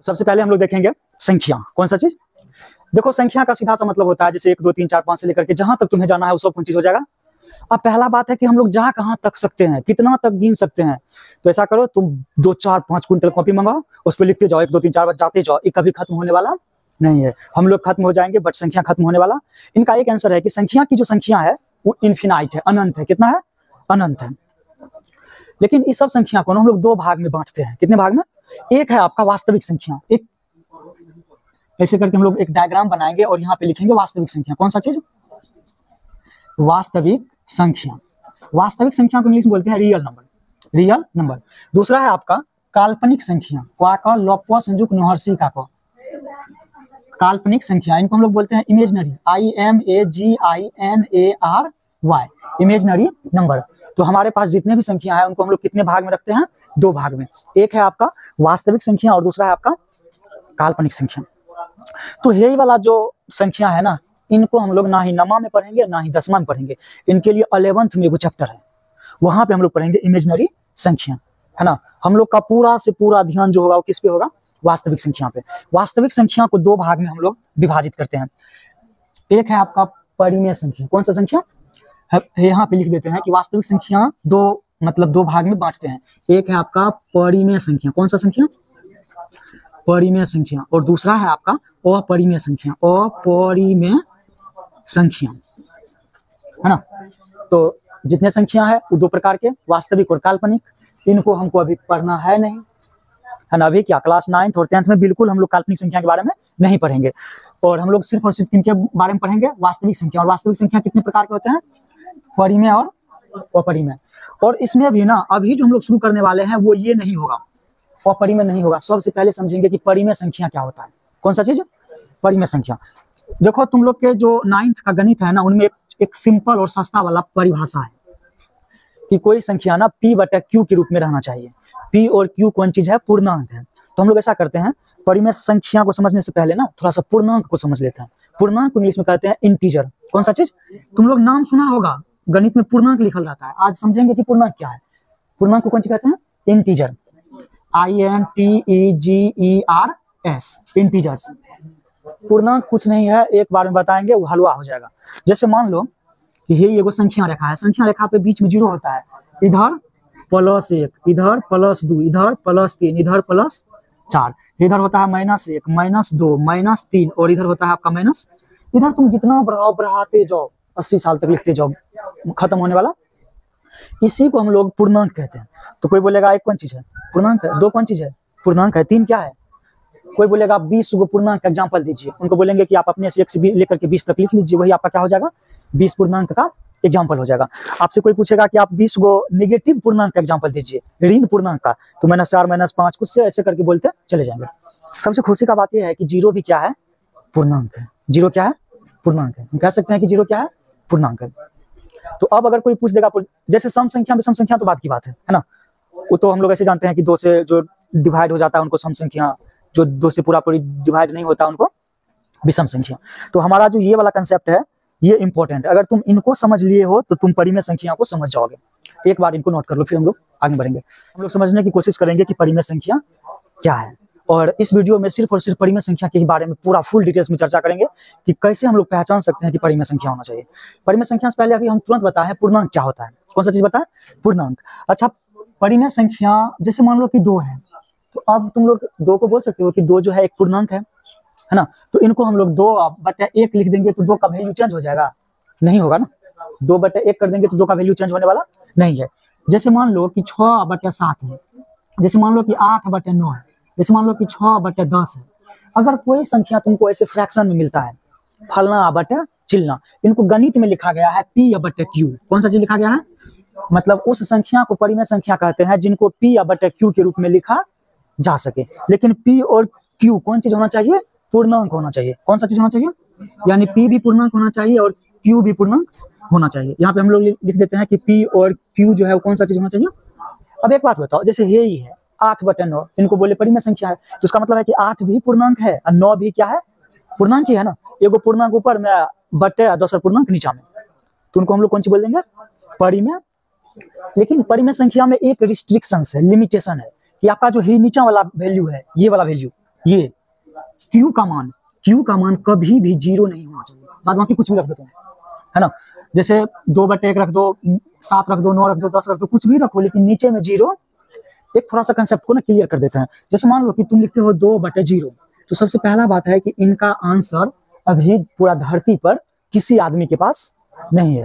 सबसे पहले हम लोग देखेंगे संख्या। कौन सा चीज? देखो संख्या का सीधा सा मतलब होता है जैसे 1 2 3 4 5 से लेकर के जहां तक तुम्हें जाना है वो सब कौन चीज हो जाएगा। अब पहला बात है कि हम लोग जा कहां तक सकते हैं, कितना तक गिन सकते हैं। तो ऐसा करो, तुम 2 4 5 क्विंटल कॉपी मंगाओ, उस पर लिखते जाओ 1 2 3 4 जाते जाओ। ये कभी खत्म होने वाला नहीं है। हम लोग खत्म हो जाएंगे बट संख्या खत्म होने वाला। इनका एक आंसर है कि संख्या की जो संख्या है वो इन्फिनाइट है, अनंत है। कितना है? अनंत है। लेकिन इस सब संख्या को हम लोग 2 भाग में बांटते हैं। कितने भाग में? एक है आपका वास्तविक संख्या, एक ऐसे करके हम लोग एक डायग्राम बनाएंगे और यहाँ पे लिखेंगे वास्तविक संख्या। कौन सा चीज? वास्तविक संख्या। वास्तविक संख्या को इंग्लिश में बोलते हैं रियल नंबर, रियल नंबर। दूसरा है आपका काल्पनिक संख्या, क्वा का लॉप संयुक्त नोहर्सी का को काल्पनिक संख्या। इनको हम लोग बोलते हैं इमेजनरी, IMAGINARY, इमेजनरी नंबर। तो हमारे पास जितने भी संख्या है उनको हम लोग कितने भाग में रखते हैं? 2 भाग में। एक है आपका वास्तविक संख्या और दूसरा है आपका काल्पनिक संख्या। तो यही वाला जो संख्या है ना, इनको हम लोग ना ही नमा में पढ़ेंगे ना ही दसवां में पढ़ेंगे। इनके लिए 11th में वो चैप्टर है, वहां पे हम लोग पढ़ेंगे इमेजनरी संख्या, है ना। हम लोग का पूरा से पूरा ध्यान जो होगा वो किस पे होगा? वास्तविक संख्या पे। वास्तविक संख्या को 2 भाग में हम लोग विभाजित करते हैं। एक है आपका परिमेय संख्या। कौन सा संख्या? यहाँ पे लिख देते हैं कि वास्तविक संख्या 2 भाग में बांटते हैं। एक है आपका परिमेय संख्या। कौन सा संख्या? परिमेय संख्या। और दूसरा है आपका अपरिमेय संख्या, अपरिमेय संख्या, है ना। तो जितने संख्या है वो 2 प्रकार के, वास्तविक और काल्पनिक। इनको हमको अभी पढ़ना है नहीं, है ना। अभी क्या क्लास 9th और 10th में बिल्कुल हम लोग काल्पनिक संख्या के बारे में नहीं पढ़ेंगे। और हम लोग सिर्फ और सिर्फ इनके बारे में पढ़ेंगे वास्तविक संख्या। और वास्तविक संख्या कितने प्रकार के होते हैं? परिमेय और अपरिमेय। और इसमें भी ना अभी जो हम लोग शुरू करने वाले हैं वो ये नहीं होगा, अपरिमेय नहीं होगा। सबसे पहले समझेंगे कि परिमेय संख्या क्या होता है। कौन सा चीज? परिमेय संख्या। देखो तुम लोग के जो 9th का गणित है ना, उनमें एक सिंपल और सस्ता वाला परिभाषा है कि कोई संख्या ना P/Q के रूप में रहना चाहिए। P और Q कौन चीज है? पूर्णांक है। तो हम लोग ऐसा करते हैं, परिमेय संख्या को समझने से पहले ना थोड़ा सा पूर्णांक को समझ लेते हैं। पूर्णांक को इंग्लिश में कहते हैं इंटीजर। कौन सा चीज? तुम लोग नाम सुना होगा, गणित में पूर्णांक लिखल रहता है। आज समझेंगे कि पूर्णांक क्या है। पूर्णांक को कौन सी कहते हैं? Integer, INTEGERS, integers. पूर्णांक कुछ नहीं है, एक बार में बताएंगे वो हलवा हो जाएगा। जैसे मान लो कि ये एगो संख्या रेखा है, संख्या रेखा पे बीच में 0 होता है, इधर +1, इधर +2, इधर +3, इधर +4, इधर होता है -1, -2, -3 और इधर होता है आपका माइनस। इधर तुम जितना बढ़ाते जाओ 80 साल तक लिखते जाओ, खत्म होने वाला। इसी को हम लोग पूर्णांक कहते हैं। तो कोई बोलेगा 1 कौन चीज है? पूर्णांक है। 2 कौन चीज है? पूर्णांक है। 3 क्या है? कोई बोलेगा 20 गो पूर्णांक एग्जाम्पल दीजिए। उनको बोलेंगे कि आप अपने से 1 से लेकर के 20 तक लिख लीजिए, वही आपका क्या हो जाएगा? 20 पूर्णांक का एग्जाम्पल हो जाएगा। आपसे कोई पूछेगा कि आप 20 गो नेगेटिव पूर्णांक का एग्जाम्पल दीजिए, ऋण पूर्णांक का, तो -4 -5 कुछ से ऐसे करके बोलते चले जाएंगे। सबसे खुशी का बात यह है कि 0 भी क्या है? पूर्णांक है। 0 क्या है? पूर्णांक है। हम कह सकते हैं कि 0 क्या है? पूर्णांक है। तो अब अगर कोई पूछ देगा, जैसे सम संख्या, विषम संख्या तो बात की बात है ना। वो तो हम लोग ऐसे जानते हैं कि 2 से जो डिवाइड हो जाता है उनको सम संख्या, जो 2 से पूरा डिवाइड नहीं होता उनको विषम संख्या। तो हमारा जो ये वाला कंसेप्ट है ये इंपॉर्टेंट है। अगर तुम इनको समझ लिए हो तो तुम परिमेय संख्या को समझ जाओगे। एक बार इनको नोट कर लो, फिर हम लोग आगे बढ़ेंगे। हम लोग समझने की कोशिश करेंगे कि परिमेय संख्या क्या है। और इस वीडियो में सिर्फ और सिर्फ परिमेय संख्या के बारे में पूरा फुल डिटेल्स में चर्चा करेंगे कि कैसे हम लोग पहचान सकते हैं कि परिमेय संख्या होना चाहिए। परिमेय संख्या से पहले अभी हम तुरंत बताएं पूर्णांक क्या होता है। कौन सा चीज बताएं? पूर्णांक। अच्छा, परिमेय संख्या जैसे मान लो कि 2 है, तो अब तुम लोग 2 को बोल सकते हो कि 2 जो है एक पूर्णांक है ना। तो इनको हम लोग 2/1 लिख देंगे तो 2 का वैल्यू चेंज हो जाएगा? नहीं होगा ना। 2/1 कर देंगे तो 2 का वैल्यू चेंज होने वाला नहीं है। जैसे मान लो कि 6/7 है, जैसे मान लो कि 8/9 है, जैसे मान लो कि 6/10 है। अगर कोई संख्या तुमको ऐसे फ्रैक्शन में मिलता है, फलना बटे चिलना, इनको गणित में लिखा गया है P/Q। कौन सा चीज लिखा गया है? मतलब उस संख्या को परिमेय संख्या कहते हैं जिनको P/Q के रूप में लिखा जा सके। लेकिन P और Q कौन चीज होना चाहिए? पूर्णांक होना चाहिए। कौन सा चीज होना चाहिए? यानी P भी पूर्णांक होना चाहिए और Q भी पूर्णांक होना चाहिए। यहाँ पे हम लोग लिख देते हैं कि P और Q जो है वो कौन सा चीज होना चाहिए। अब एक बात बताओ, जैसे ये ही है 8/9, इनको बोले परिमेय संख्या है, तो उसका मतलब है कि 8 भी पूर्णांक है और 9 भी क्या है? पूर्णांक ही है ना। एगो पूर्णांक ऊपर में बटे और दूसरा पूर्णांक नीचा में, तो उनको हम लोग कौन सी बोल देंगे? परिमेय। लेकिन परिमेय संख्या में एक रिस्ट्रिक्शन है, लिमिटेशन है कि आपका जो ही नीचा वाला वैल्यू है, ये वाला वैल्यू ये क्यू का मान कभी भी 0 नहीं होना चाहिए। बाद बाकी कुछ भी रख दो तुम, है ना, जैसे 2/1 रख दो, 7 रख दो, 9 रख दो, 10 रख दो, कुछ भी रखो, लेकिन नीचे में 0। एक थोड़ा सा कंसेप्ट को ना क्लियर कर देते हैं। जैसे मान लो कि तुम लिखते हो 2/0, तो सबसे पहला बात है कि इनका आंसर अभी पूरा धरती पर किसी आदमी के पास नहीं है।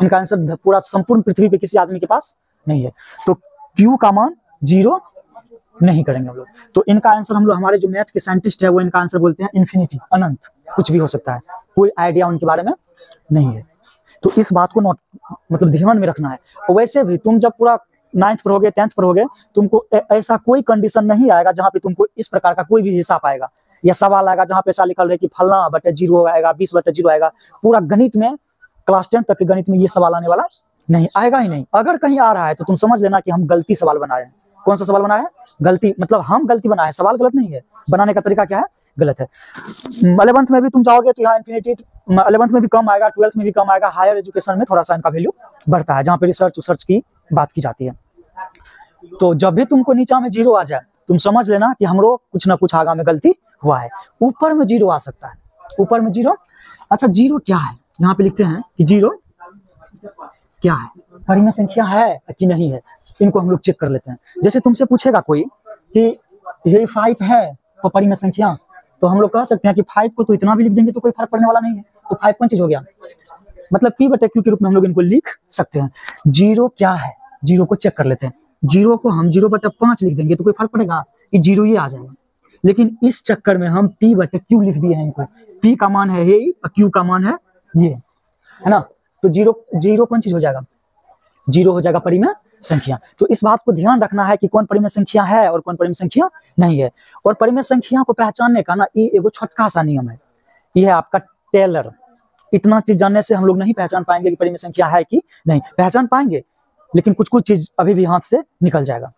इनका आंसर पूरा संपूर्ण पृथ्वी पे किसी आदमी के पास नहीं है, तो क्यू का मान 0 नहीं करेंगे हम लोग। तो इनका आंसर हम लोग, हमारे जो मैथ के साइंटिस्ट है वो इनका आंसर बोलते हैं इन्फिनिटी, अनंत, कुछ भी हो सकता है, कोई आइडिया उनके बारे में नहीं है। तो इस बात को नोट मतलब ध्यान में रखना है। और वैसे भी तुम जब पूरा 9th पढ़ोगे, 10th पढ़ोगे, तुमको ऐसा कोई कंडीशन नहीं आएगा जहां पे तुमको इस प्रकार का कोई भी हिसाब आएगा या सवाल आएगा जहां पे ऐसा लिखा रहे कि फलना बटे 0 आएगा, 20/0 आएगा। पूरा गणित में, क्लास 10 तक के गणित में ये सवाल आने वाला नहीं, आएगा ही नहीं। अगर कहीं आ रहा है तो तुम समझ लेना कि हम गलती सवाल बनाए हैं। कौन सा सवाल बनाया है? गलती, मतलब हम गलती बनाए हैं, सवाल गलत नहीं है, बनाने का तरीका क्या है, गलत है। 11th में भी तुम जाओगे तो यहाँ इन्फिनिटी 11th में भी कम आएगा, 12th में भी कम आएगा। हायर एजुकेशन में थोड़ा सा इनका वैल्यू बढ़ता है, जहाँ पे रिसर्च की बात की जाती है। तो जब भी तुमको नीचा में 0 आ जाए, तुम समझ लेना कि हमरो कुछ ना कुछ आगा में गलती हुआ है। ऊपर में 0 आ सकता है, ऊपर में 0। अच्छा, 0 क्या है? यहाँ पे लिखते हैं कि 0 क्या है, परिमेय संख्या है कि नहीं है, इनको हम लोग चेक कर लेते हैं। जैसे तुमसे पूछेगा कोई कि ये 5 है तो परिमेय संख्या, तो हम लोग कह सकते हैं कि 5 को तो इतना भी लिख देंगे तो कोई फर्क पड़ने वाला नहीं है, तो 5 कौन चीज हो गया, मतलब P/Q के रूप में हम लोग इनको लिख सकते हैं। 0 क्या है, 0 को चेक कर लेते हैं। 0 को हम 0/5 लिख देंगे तो कोई फर्क पड़ेगा, कि 0 ये आ जाएगा। लेकिन इस चक्कर में हम P/Q लिख दिए हैं इनको। P का मान है ये और Q का मान है ये, है ना। तो 0 कौन चीज हो जाएगा, 0 हो जाएगा परिमेय संख्या। तो इस बात को ध्यान रखना है कि कौन परिमेय संख्या है और कौन परिमेय संख्या नहीं है। और परिमेय संख्या को पहचानने का ना ये एगो छोटका सा नियम है, ये है आपका टेलर। इतना चीज जानने से हम लोग नहीं पहचान पाएंगे कि परिमेय संख्या है कि नहीं, पहचान पाएंगे लेकिन कुछ कुछ चीज अभी भी हाथ से निकल जाएगा।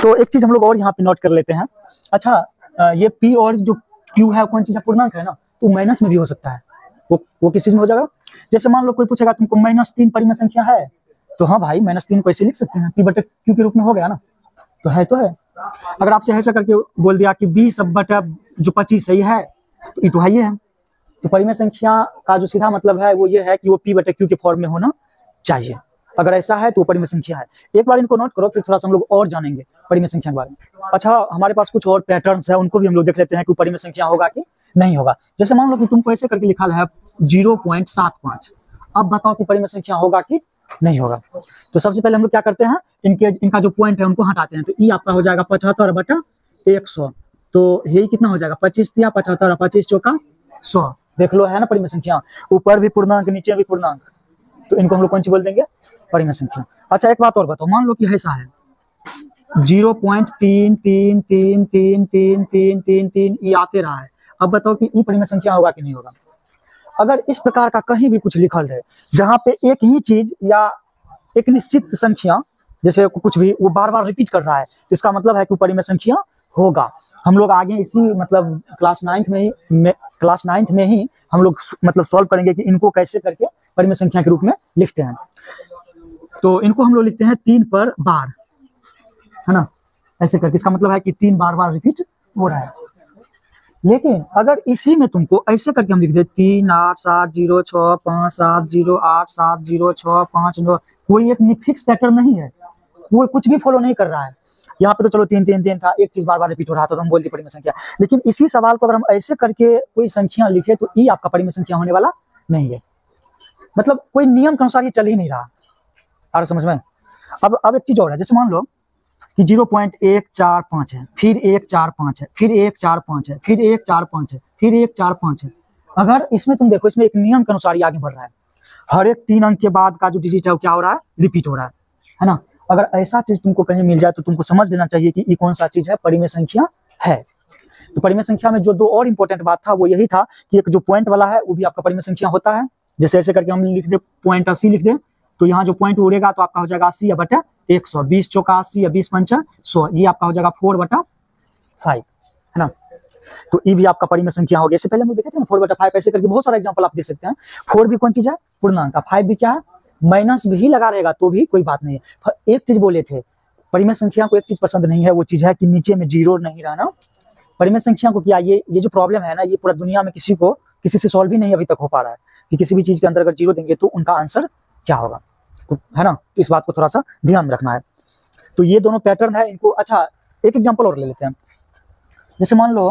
तो एक चीज हम लोग और यहाँ पे नोट कर लेते हैं। अच्छा, ये P और जो Q है कौन चीज है, पूर्णांक है ना, तो माइनस में भी हो सकता है। वो किस चीज में हो जाएगा, जैसे मान लो कोई पूछेगा तुमको -3 परिमेय संख्या है, तो हाँ भाई -3 को ऐसे लिख सकते हैं, P/Q के रूप में हो गया ना, तो है तो है। अगर आपसे ऐसा करके बोल दिया कि 20/25 सही है, तो ये तो है ही है। तो परिमेय संख्या का जो सीधा मतलब है वो ये है कि वो P/Q के फॉर्म में होना चाहिए। अगर ऐसा है तो परिमेय संख्या है। एक बार इनको नोट करो, फिर थोड़ा सा हम लोग और जानेंगे परिमेय संख्या के बारे में। अच्छा, हमारे पास कुछ और पैटर्न्स है, उनको भी हम लोग देख लेते हैं कि परिमेय संख्या होगा कि नहीं होगा। जैसे मान लो कि तुमको ऐसे करके लिखा है 0.75, अब बताओ कि परिमेय संख्या होगा कि नहीं होगा। तो सबसे पहले हम लोग क्या करते हैं, इनका जो पॉइंट है उनको हटाते हैं। तो ई आपका हो जाएगा 75/100, तो ये कितना हो जाएगा, 25 दिया 75 और 25 चौका 100। देख लो, है ना परिमेय संख्या, ऊपर भी पूर्णांक नीचे भी पूर्णांक, तो इनको हम लोग कौन सी बोल देंगे, परिमेय संख्या। अच्छा, एक बात और बताओ, मान लो कि ऐसा है 0.3333333 ये आते रहा है। अब बताओ कि ई परिमेय संख्या होगा कि नहीं होगा। अगर इस प्रकार का कहीं भी कुछ लिखल रहे जहां पे एक ही चीज या एक निश्चित संख्या, जैसे कुछ भी वो बार बार रिपीट कर रहा है, तो इसका मतलब है कि परिमेय संख्या होगा। हम लोग आगे इसी मतलब क्लास 9th में ही हम लोग मतलब सॉल्व करेंगे कि इनको कैसे करके परिमेय संख्या के रूप में लिखते हैं। तो इनको हम लोग लिखते हैं 3 पर बार, है ना, ऐसे करके। इसका मतलब है कि 3 बार रिपीट हो रहा है। लेकिन अगर इसी में तुमको ऐसे करके हम लिख दे 3870657087065 कोई एक फिक्स पैटर्न नहीं है, वो कुछ भी फॉलो नहीं कर रहा है। यहाँ पे तो चलो 3 था, एक चीज बार बार रिपीट हो रहा था, तो हम बोलते परिमेय संख्या। लेकिन इसी सवाल को अगर हम ऐसे करके कोई संख्या लिखे तो ई आपका परिमेय संख्या होने वाला नहीं है। मतलब कोई नियम के अनुसार ये चल ही नहीं रहा। आ समझ में। अब एक चीज और है, जैसे मान लो कि 0.145 है, फिर 145 है, फिर 145 है, फिर 145 है, फिर 145 है। अगर इसमें तुम देखो, इसमें एक नियम के अनुसार ये आगे बढ़ रहा है। हर एक 3 अंक के बाद का जो डिजिट है वो क्या हो रहा है, रिपीट हो रहा है ना। अगर ऐसा चीज तुमको कहीं मिल जाए तो तुमको समझ लेना चाहिए कि ये कौन सा चीज है, परिमेय संख्या है। तो परिमेय संख्या में जो 2 और इंपॉर्टेंट बात था वो यही था कि एक जो पॉइंट वाला है वो भी आपका परिमेय संख्या होता है। जैसे ऐसे करके हम लिख दे 0.80 लिख दे, तो यहाँ जो पॉइंट उड़ेगा तो आपका हो जाएगा 80/100, 20 चौका 80 या 20 पंचा 100, ये आपका हो जाएगा 4/5, है ना। तो ये भी आपका परिमेय संख्या हो गया। इससे पहले हम देखे थे ना 4/5, ऐसे करके बहुत सारा एग्जांपल आप दे सकते हैं। 4 भी कौन चीज है, पूर्णांक। 5 भी क्या है, माइनस भी लगा रहेगा तो भी कोई बात नहीं है। एक चीज बोले थे, परिमेय संख्या को एक चीज पसंद नहीं है, वो चीज है कि नीचे में 0 नहीं रहना परिमेय संख्या को क्या, ये जो प्रॉब्लम है ना, ये पूरा दुनिया में किसी से सॉल्व ही नहीं अभी तक हो पा रहा है कि किसी भी चीज के अंदर अगर 0 देंगे तो उनका आंसर क्या होगा, है ना। तो इस बात को थोड़ा सा ध्यान में रखना है। तो ये दोनों पैटर्न है इनको। अच्छा, एक एग्जांपल और ले लेते हैं। जैसे मान लो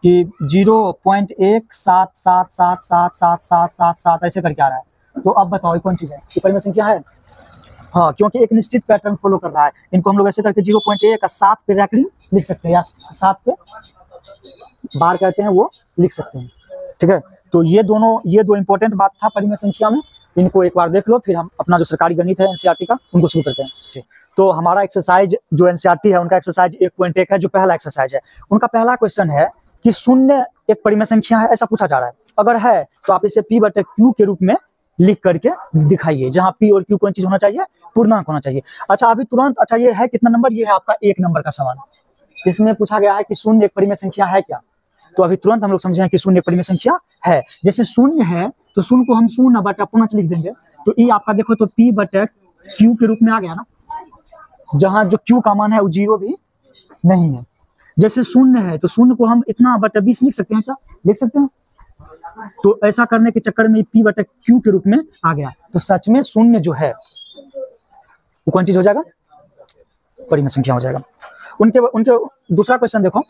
कि 0.177777777 ऐसे करके आ रहा है, तो अब बताओ ये कौन चीज है, ये परिमेय संख्या है? हाँ, क्योंकि एक निश्चित पैटर्न फॉलो कर रहा है। इनको हम लोग ऐसे करके 0.1 का 7 पे रैकरिंग लिख सकते हैं, या 7 पे बार कहते हैं वो लिख सकते हैं, ठीक है। तो ये दो इंपॉर्टेंट बात था परिमेय संख्या में, इनको एक बार देख लो, फिर हम अपना जो सरकारी गणित है एनसीईआरटी का उनको शुरू करते हैं। तो हमारा एक्सरसाइज जो एनसीईआरटी है उनका एक्सरसाइज 1.1 है, जो पहला एक्सरसाइज है। उनका पहला क्वेश्चन है कि शून्य एक परिमेय संख्या है, ऐसा पूछा जा रहा है। अगर है तो आप इसे p/q के रूप में लिख करके दिखाइए, जहां p और q कौन चीज होना चाहिए, पूर्णांक होना चाहिए। अच्छा, अभी तुरंत, अच्छा ये है कितना नंबर, ये है आपका 1 नंबर का सवाल। इसमें पूछा गया है कि शून्य एक परिमेय संख्या है क्या, तो अभी तुरंत हम लोग समझें कि शून्य एक परिमेय संख्या है। जैसे शून्य है तो शून्य को हम 0/5 लिख देंगे, तो ई आपका देखो तो p/q के रूप में आ गया ना, जहां जो q का मान है वो 0 भी नहीं है। जैसे शून्य है तो शून्य को हम इतना बटा 20 लिख सकते हैं क्या, लिख सकते हैं। तो ऐसा करने के चक्कर में p/q के रूप में आ गया, तो सच में शून्य जो है वो कौन चीज हो जाएगा, परिमेय संख्या हो जाएगा। उनके दूसरा क्वेश्चन देखो।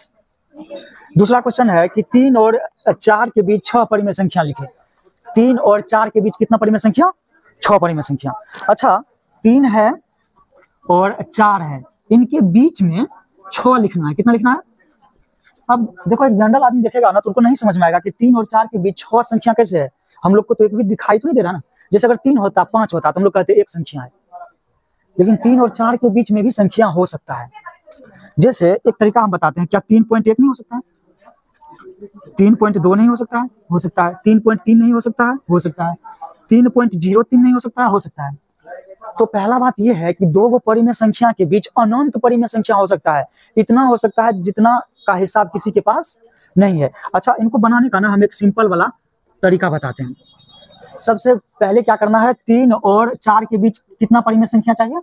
दूसरा क्वेश्चन है कि 3 और 4 के बीच 6 परिमेय संख्या लिखे। 3 और 4 के बीच कितना परिमेय संख्या, 6 परिमेय संख्या। अच्छा, 3 है और 4 है, इनके बीच में 6 लिखना है। कितना लिखना है? अब देखो, एक जनरल आदमी देखेगा ना तो उनको नहीं समझ में आएगा कि 3 और 4 के बीच 6 संख्या कैसे है। हम लोग को तो एक भी दिखाई तो नहीं दे रहा ना। जैसे अगर 3 होता, 5 होता तो हम लोग कहते एक संख्या है, लेकिन 3 और 4 के बीच में भी संख्या हो सकता है। जैसे एक तरीका हम बताते हैं, क्या 3.1 नहीं हो सकता है, 3.2 नहीं हो सकता है, हो सकता है। 3.3 नहीं हो सकता है, हो सकता है। 3.03 नहीं हो सकता है, हो सकता है। तो पहला बात यह है कि दो गो परिमेय संख्या के बीच अनंत परिमेय संख्या हो सकता है। इतना हो सकता है जितना का हिसाब किसी के पास नहीं है। अच्छा, इनको बनाने का ना हम एक सिंपल वाला तरीका बताते हैं। सबसे पहले क्या करना है, 3 और 4 के बीच कितना परिमेय संख्या चाहिए,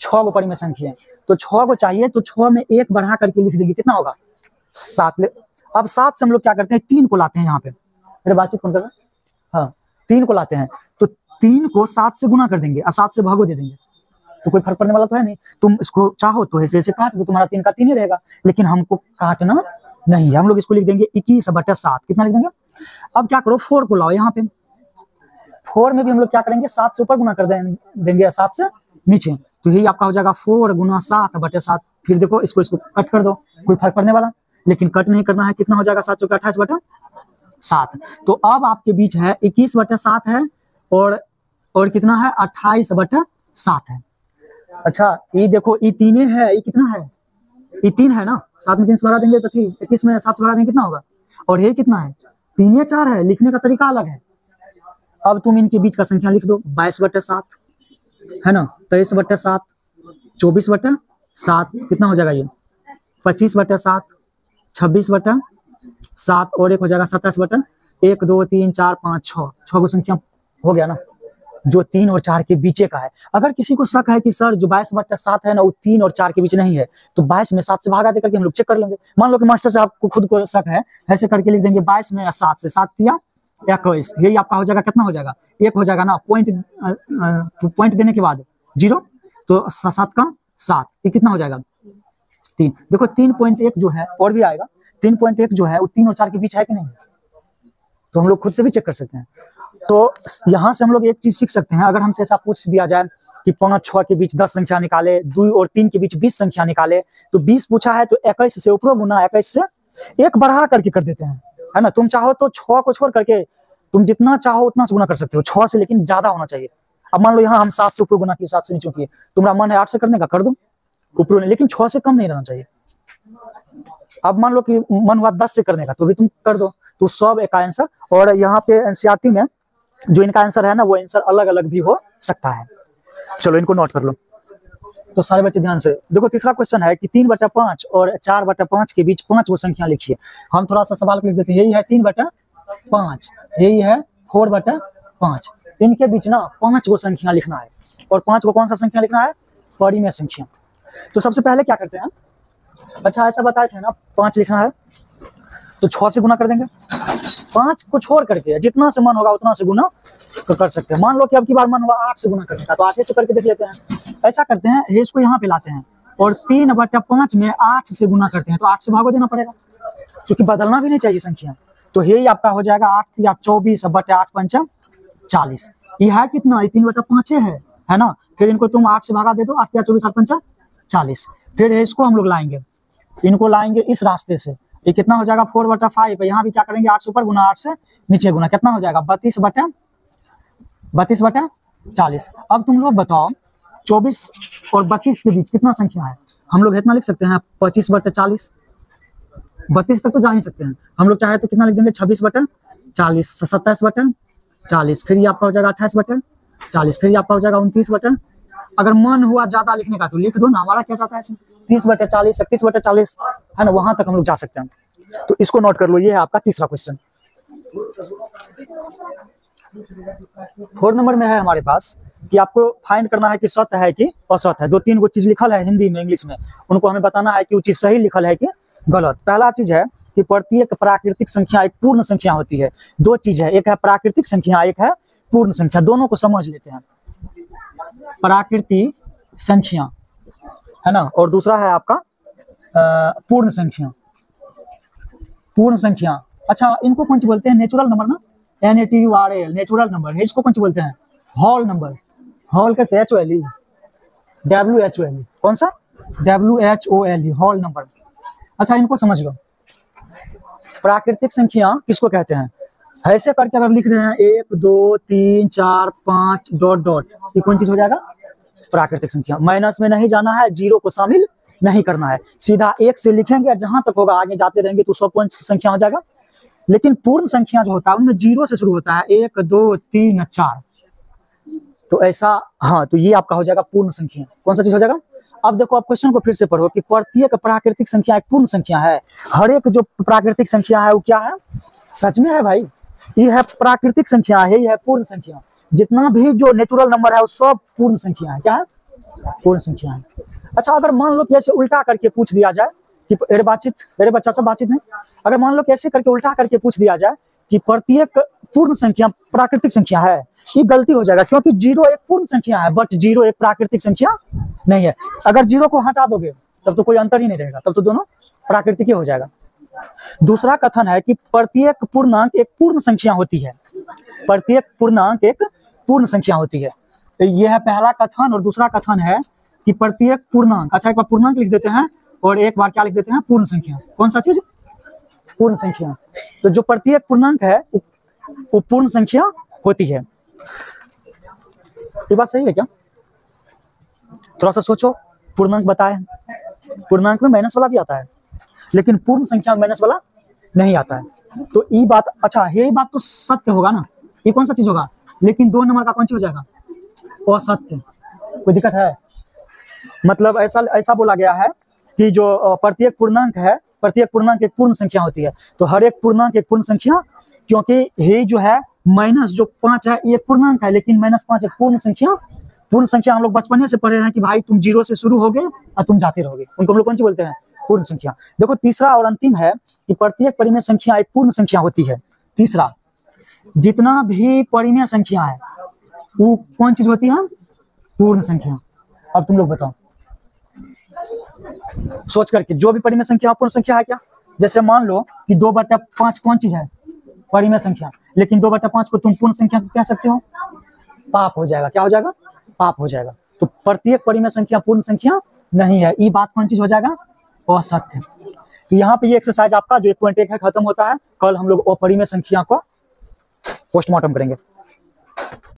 6 गो परिमेय संख्या। तो 6 को चाहिए, तो 6 में 1 बढ़ा करके लिख देंगे, कितना होगा, 7। अब 7 से हम लोग क्या करते हैं, 3 को लाते हैं यहाँ पे। मेरे बातचीत कौन कर रहा है, हाँ, 3 को लाते हैं, तो 3 को 7 से गुना कर देंगे और 7 से भागो दे देंगे, तो कोई फर्क पड़ने वाला तो है नहीं। तुम इसको चाहो तो ऐसे ऐसे काट दो, तुम्हारा 3 का 3 ही रहेगा, लेकिन हमको काटना नहीं है। हम लोग इसको लिख देंगे 21/7। कितना लिख देंगे? अब क्या करो, 4 को लाओ यहाँ पे। 4 में भी हम लोग क्या करेंगे, 7 से ऊपर गुना कर देंगे या 7 से नीचे, तो यही आपका हो जाएगा 4 × 7/7। फिर देखो इसको कट कर दो, कोई फर्क पड़ने वाला, लेकिन कट नहीं करना है। कितना हो जाएगा, 7 × 28/7। तो अब आपके बीच है 21/7 है और कितना है, 28/7 है। अच्छा, ये देखो, ये 3 है, ये कितना है, ये 3 है ना, 7 में 3 से भगा देंगे तो 3, 21 में 7 से भगा देंगे कितना होगा, और ये कितना है, 3 या 4 है। लिखने का तरीका अलग है। अब तुम इनके बीच का संख्या लिख दो, 22/7 है ना, 23/7, 24/7, कितना हो जाएगा ये, 25/7, 26/7, और एक हो जाएगा 27/1, 2 3 4 5 6 6 को संख्या हो गया ना, जो 3 और 4 के बीच का है। अगर किसी को शक है कि सर जो 22/7 है ना वो 3 और 4 के बीच नहीं है, तो 22 में 7 से भागा देकर के हम लोग चेक कर लेंगे। मान लो कि मास्टर साहब को खुद को शक है, ऐसे करके लिख देंगे 22 में 7 से 7 दिया 21, यही आपका हो जाएगा, कितना हो जाएगा, 1 हो जाएगा ना, पॉइंट देने के बाद 0, तो 7 का 7, ये कितना हो जाएगा, 3। देखो 3.1 जो है, और भी आएगा, 3.1 जो है वो 3 और 4 के बीच है कि नहीं, तो हम लोग खुद से भी चेक कर सकते हैं। तो यहाँ से हम लोग एक चीज सीख सकते हैं, अगर हमसे ऐसा पूछ दिया जाए कि 5-6 के बीच 10 संख्या निकाले, 2 और 3 के बीच 20 संख्या निकाले, तो 20 पूछा है तो 21 से ऊपर गुना 21 से 1 बढ़ा करके कर देते हैं, है ना। तुम चाहो तो 6 को छोड़ करके तुम जितना चाहो उतना से गुना कर सकते हो, 6 से, लेकिन ज्यादा होना चाहिए। अब मान लो यहाँ हम 7 से ऊपर गुना किए, 7 से नीचे किए, तुम्हारा मन है 8 से करने का, कर दो ऊपर, लेकिन 6 से कम नहीं रहना चाहिए। अब मान लो कि मन हुआ 10 से करने का, तो भी तुम कर दो। तो सब एक आंसर, और यहाँ पे एनसीईआरटी में जो इनका आंसर है ना, वो आंसर अलग अलग भी हो सकता है। चलो इनको नोट कर लो। तो सारे बच्चे ध्यान से देखो। तीसरा क्वेश्चन है कि 3/5 और 4/5 के बीच 5 वो संख्या लिखिए। हम थोड़ा सा सवाल लिख देते हैं, यही है 3/5, यही है 4/5, इनके बीच ना 5 वो संख्या लिखना है, और 5 को कौन सा संख्या लिखना है, परिमेय संख्या। तो सबसे पहले क्या करते हैं, अच्छा ऐसा बताए थे ना 5 लिखना है तो 6 से गुना कर देंगे, 5 को छोड़ करके जितना से मन होगा उतना से गुना कर सकते हैं। मान लो कि अब की बार मन हुआ 8 से गुना करने का, तो 8 से करके देख लेते हैं। ऐसा करते हैं, इसको यहाँ पे लाते हैं और 3/5 में 8 से गुना करते हैं, तो 8 से भागो देना पड़ेगा, क्योंकि बदलना भी नहीं चाहिए संख्या। तो ये आपका हो जाएगा 8 या 24/8 पंचा 40। ये है कितना, ये 3/5 है ना। फिर इनको तुम 8 से भागा दे दो, 8 या 24 8 पंचा 40। फिर इसको हम लोग लाएंगे, इनको लाएंगे इस रास्ते से, ये कितना हो जाएगा 4/5। यहाँ भी क्या करेंगे, 8 से ऊपर गुना 8 से नीचे गुना, कितना हो जाएगा 32/40। अब तुम लोग बताओ 24 और 32 के बीच कितना संख्या है। हम लोग इतना लिख सकते हैं 25/40, 32 तक तो जा ही सकते हैं। हम लोग चाहे तो कितना लिख देंगे 26/40, 27/40, फिर ये आपका हो जाएगा 28/40, फिर ये आपका हो जाएगा 29/। अगर मन हुआ ज्यादा लिखने का तो लिख दो ना, हमारा क्या चाहता है 30/40, 31/40 है ना, वहां तक हम लोग जा सकते हैं। तो इसको नोट कर लो, ये है आपका तीसरा क्वेश्चन। 4 नंबर में है हमारे पास कि आपको फाइंड करना है कि सत्य है कि असत है। 2-3 चीज लिखल है हिंदी में इंग्लिश में, उनको हमें बताना है कि वो चीज सही लिखल है कि गलत। पहला चीज है कि प्रत्येक प्राकृतिक संख्या एक पूर्ण संख्या होती है। 2 चीज है, एक है प्राकृतिक संख्या, एक है पूर्ण संख्या। दोनों को समझ लेते हैं। प्राकृतिक संख्या है ना, और दूसरा है आपका पूर्ण संख्या। पूर्ण संख्या, अच्छा इनको कौन सी बोलते हैं, नेचुरल नंबर ना, NATURAL नेचुरल नंबर है। इसको कौन सी बोलते हैं, होल नंबर। होल कैसे, HOLE, WHOLE, कौन सा WHOLE, होल नंबर। अच्छा इनको समझ लो। प्राकृतिक संख्या किसको कहते हैं, ऐसे करके अगर लिख रहे हैं 1 2 3 4 5 डॉट डॉट, ये कौन चीज हो जाएगा, प्राकृतिक संख्या। माइनस में नहीं जाना है, जीरो को शामिल नहीं करना है, सीधा 1 से लिखेंगे, जहां तक होगा आगे जाते रहेंगे तो सब कौन सी संख्या हो जाएगा। लेकिन पूर्ण संख्या जो होता है उनमें 0 से शुरू होता है, 1 2 3 4, तो ऐसा, हाँ तो ये आपका हो जाएगा पूर्ण संख्या। कौन सा चीज हो जाएगा। अब देखो आप क्वेश्चन को फिर से पढ़ो कि प्रत्येक प्राकृतिक संख्या एक पूर्ण संख्या है। हर एक जो प्राकृतिक संख्या है वो क्या है, सच में है भाई, ये है प्राकृतिक संख्या है, ये है पूर्ण संख्या। जितना भी जो नेचुरल नंबर है वो सब पूर्ण संख्या है। क्या है, पूर्ण संख्या है। अच्छा अगर मान लो कि ऐसे उल्टा करके पूछ दिया जाए कि अरे बच्चा सब बातचीत नहीं, अगर मान लो कैसे करके उल्टा करके पूछ दिया जाए कि प्रत्येक पूर्ण संख्या प्राकृतिक संख्या है, ये गलती हो जाएगा, क्योंकि 0 एक पूर्ण संख्या है बट 0 एक प्राकृतिक संख्या नहीं है। अगर 0 को हटा दोगे तब तो कोई अंतर ही नहीं रहेगा, तब तो दोनों प्राकृतिक ही हो जाएगा। दूसरा कथन है कि प्रत्येक पूर्णांक एक पूर्ण संख्या होती है। प्रत्येक पूर्णांक एक पूर्ण संख्या होती है, तो यह है पहला कथन। और दूसरा कथन है कि प्रत्येक पूर्णांक, अच्छा एक बार पूर्णांक लिख देते हैं और एक बार क्या लिख देते हैं, पूर्ण संख्या। कौन सा चीज, पूर्ण संख्या। तो जो प्रत्येक पूर्णांक है वो पूर्ण संख्या होती है। ये बात सही है क्या, थोड़ा सा सोचो। पूर्णांक बताए, पूर्णांक में माइनस वाला भी आता है, लेकिन पूर्ण संख्या में माइनस वाला नहीं आता है। तो ये बात, अच्छा ये बात तो सत्य होगा ना, ये कौन सा चीज होगा। लेकिन 2 नंबर का कौन सी हो जाएगा, असत्य। कोई दिक्कत है, मतलब ऐसा बोला गया है कि जो प्रत्येक पूर्णांक है, प्रत्येक पूर्णांक एक पूर्ण संख्या होती है। तो हर एक पूर्णांक एक पूर्ण संख्या, क्योंकि ये जो है माइनस जो 5 है ये पूर्णांक है, लेकिन -5 एक पूर्ण संख्या। पूर्ण संख्या हम लोग बचपन से पढ़े हैं कि भाई तुम 0 से शुरू होगे और तुम जाते रहोगे, उनको हम लोग कौन सी बोलते हैं, पूर्ण संख्या। देखो तीसरा और अंतिम है कि प्रत्येक परिमेय संख्या एक पूर्ण संख्या होती है। तीसरा, जितना भी परिमेय संख्या है वो कौन चीज होती है, पूर्ण संख्या। अब तुम लोग बताओ सोच करके, जो भी परिमेय संख्या पूर्ण संख्या है क्या। जैसे मान लो कि 2/5 कौन चीज है, परिमेय संख्या, लेकिन 2/5 को तुम पूर्ण संख्या कह सकते हो, पाप हो जाएगा। क्या हो जाएगा, पाप हो जाएगा। तो प्रत्येक परिमेय संख्या पूर्ण संख्या नहीं है, ये बात कौन चीज हो जाएगा, असत्य। तो यहाँ पे ये एक्सरसाइज आपका जो 1.1 है खत्म होता है। कल हम लोग अपरिमेय संख्या को पोस्टमार्टम करेंगे।